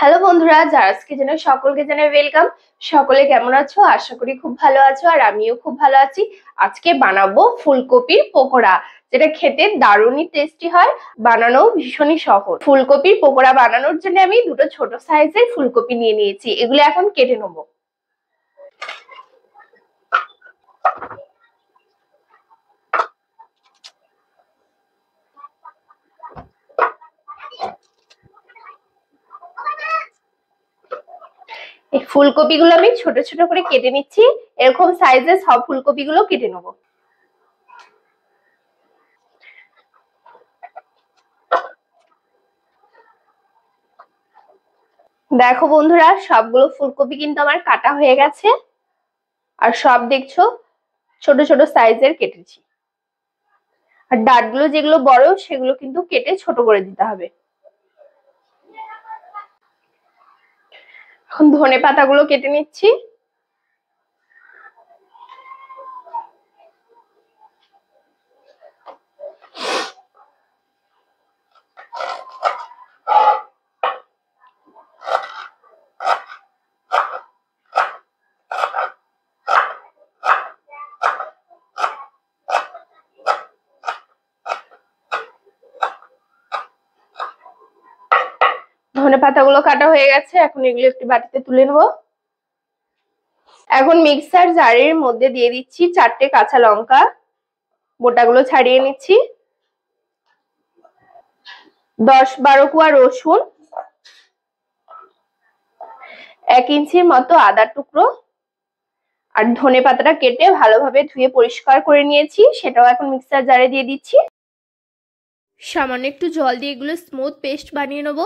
Hello বন্ধুরা, জারাস কিচেনে সকলকে জানাই ওয়েলকাম। সকলে কেমন আছো? আশা করি খুব ভালো আছো, আর আমিও খুব ভালো আছি। আজকে বানাবো ফুলকপির পকোড়া, যেটা খেতে দারুণই টেস্টি হয়, বানানো ভীষণই সহজ। ফুলকপির পকোড়া বানানোর জন্য আমি দুটো ছোট সাইজের ফুলকপি নিয়ে নিয়েছি, এগুলো এখন কেটে নেবো। এই ফুলকপিগুলো আমি ছোট ছোট করে কেটে নিচ্ছি, এরকম সাইজের সব ফুলকপিগুলো কেটে নেবো। দেখো বন্ধুরা, সবগুলো ফুলকপি কিন্তু আমার কাটা হয়ে গেছে, আর সব দেখছো ছোট ছোট সাইজের কেটেছি। আর ডাঁটগুলো যেগুলো বড় সেগুলো কিন্তু কেটে ছোট করে দিতে হবে। এখন ধনে পাতাগুলো কেটে নিচ্ছি। ধনে পাতাগুলো কাটা হয়ে গেছে, এখন এগুলো একটি বাটিতে তুলে নেব। এখন মিক্সার জারের মধ্যে দিয়ে দিচ্ছি 4টে কাঁচা লঙ্কা, বোটাগুলো ছাড়িয়ে নিচ্ছি। 10-12 কোয়া রসুন, 1 ইঞ্চির মতো আদার টুকরো, আর ধনে পাতাটা কেটে ভালোভাবে ধুয়ে পরিষ্কার করে নিয়েছি, সেটাও এখন মিক্সার জারে দিয়ে দিচ্ছি। সামান্য একটু জল দিয়ে এগুলো স্মুথ পেস্ট বানিয়ে নেব।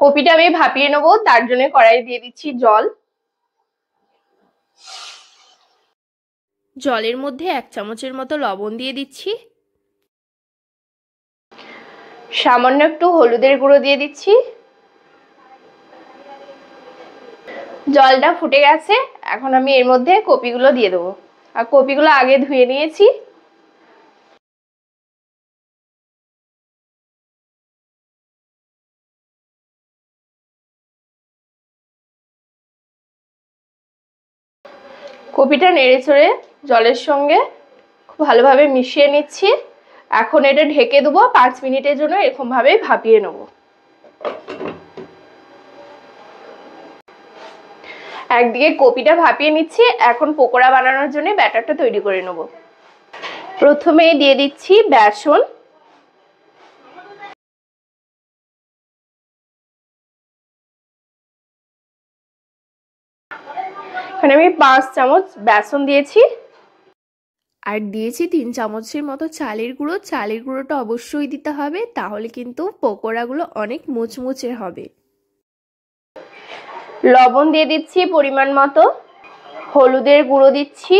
কপিটা আমি ভাপিয়ে নেব, তার জন্য কড়াই দিয়ে দিচ্ছি জল। জলের মধ্যে 1 চামচের মতো লবণ দিয়ে দিচ্ছি। সামান্য একটু হলুদের গুঁড়ো দিয়ে দিচ্ছি। জলটা ফুটে গেছে, এখন আমি এর মধ্যে কপিগুলো দিয়ে দেবো। আর কপিগুলো আগে ধুয়ে নিয়েছি। কপিটা নেড়ে চড়ে জলের সঙ্গে খুব ভালোভাবে মিশিয়ে নিচ্ছি। এখন এটা ঢেকে দেবো 5 মিনিটের জন্য, এরকম ভাবে ভাপিয়ে নেব। একদিকে কপিটা ভাপিয়ে নিচ্ছি, এখন পকোড়া বানানোর জন্য ব্যাটারটা তৈরি করে নেব। প্রথমে দিয়ে দিচ্ছি বেসন। এখানে আমি 5 চামচ বেসন দিয়েছি, আর দিয়েছি 3 চামচের মতো চালের গুঁড়ো। চালের গুঁড়োটা অবশ্যই দিতে হবে, তাহলে কিন্তু পকোড়াগুলো অনেক মুচমুচে হবে। লবণ দিয়ে দিচ্ছি পরিমাণ মতো, হলুদের গুঁড়ো দিচ্ছি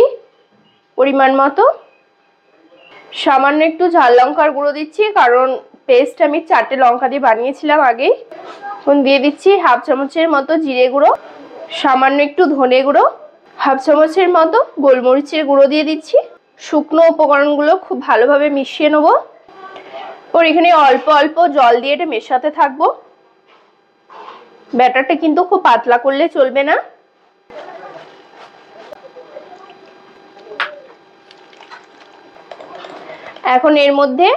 পরিমাণ মতো, সামান্য একটু ঝাল লঙ্কার গুঁড়ো দিচ্ছি, কারণ পেস্ট আমি 4টে লঙ্কা দিয়ে বানিয়েছিলাম আগেই। এখন দিয়ে দিচ্ছি 1/2 চামচের মতো জিরে গুঁড়ো, সামান্য একটু ধনে গুঁড়ো, 1/2 চামচের মতো গোলমরিচের গুঁড়ো দিয়ে দিচ্ছি। শুকনো উপকরণগুলো খুব ভালোভাবে মিশিয়ে নেব। ওর এখানে অল্প অল্প জল দিয়ে এটা মেশাতে থাকবো। ব্যাটারটা কিন্তু খুব পাতলা করলে চলবে না। এখন এর মধ্যে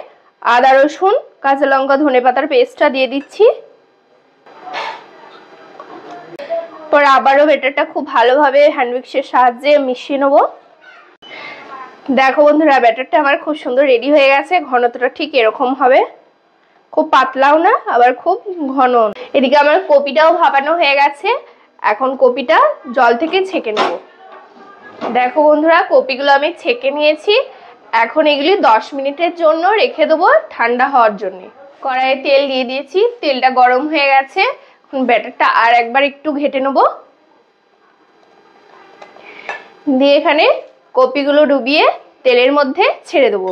আদা রসুন কাঁচা লঙ্কা ধনে পাতার পেস্টটা দিয়ে দিচ্ছি। পর আবারও ব্যাটারটা খুব ভালোভাবে হ্যান্ড মিক্সের সাহায্যে মিশিয়ে নেব। দেখো বন্ধুরা, ব্যাটারটা আমার খুব সুন্দর রেডি হয়ে গেছে। ঘনত্বটা ঠিক এরকম হবে, খুব পাতলাও না আবার খুব ঘন। এদিকে আমার কপিটাও ভাপানো হয়ে গেছে, এখন কপিটা জল থেকে ছেঁকে নেব। দেখো বন্ধুরা, কপিগুলো আমি ছেঁকে নিয়েছি। এখন এগুলি 10 মিনিটের জন্য রেখে দেবো ঠান্ডা হওয়ার জন্য। কড়াইয়ে তেল দিয়ে দিয়েছি, তেলটা গরম হয়ে গেছে। এখন ব্যাটারটা আর একবার একটু ঘেটে নেব, দিয়ে এখানে কপিগুলো ডুবিয়ে তেলের মধ্যে ছেড়ে দেবো।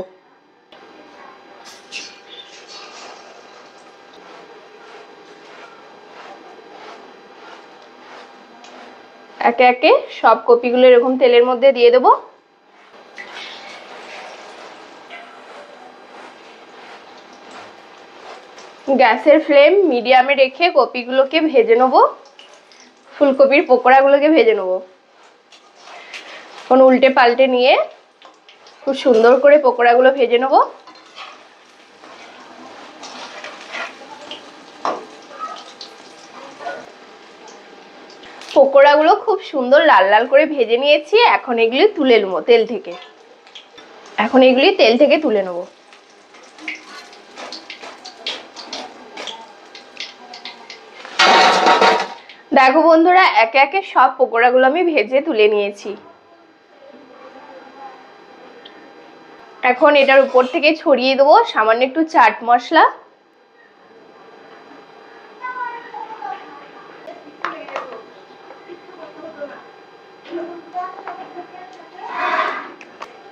একে একে সব কপিগুলো এরকম তেলের মধ্যে দিয়ে দেবো। গ্যাসের ফ্লেম মিডিয়ামে রেখে কপিগুলোকে ভেজে নেব, ফুলকপির পকোড়াগুলোকে ভেজে নেব। এখন উল্টে পাল্টে নিয়ে খুব সুন্দর করে পকোড়াগুলো ভেজে নেব। পকোড়াগুলো খুব সুন্দর লাল লাল করে ভেজে নিয়েছি। এখন এগুলি তুলে নেবো তেল থেকে। তুলে নেব। দেখো বন্ধুরা, একে একে সব পকোড়াগুলো আমি ভেজে তুলে নিয়েছি। এখন এটার উপর থেকে ছড়িয়ে দেবো সামান্য একটু চাট মশলা।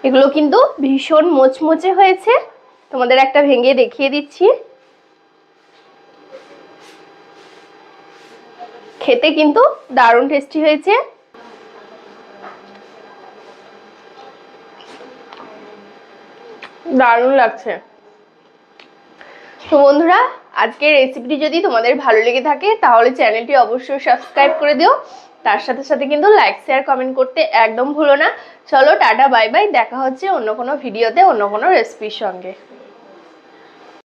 এগুলো কিন্তু ভীষণ মোচমোচে হয়েছে, তোমাদের একটা ভেঙে দেখিয়ে দিচ্ছি। খেতে কিন্তু দারুণ টেস্টি হয়েছে। দারুণ লাগছে। তো বন্ধুরা, আজকের রেসিপিটি যদি তোমাদের ভালো লেগে থাকে তাহলে চ্যানেলটি অবশ্যই সাবস্ক্রাইব করে দিও। তার সাথে সাথে কিন্তু লাইক শেয়ার কমেন্ট করতে একদম ভুলো না। চলো টাটা বাই বাই, দেখা হচ্ছে অন্য কোনো ভিডিওতে অন্য কোনো রেসিপির সঙ্গে।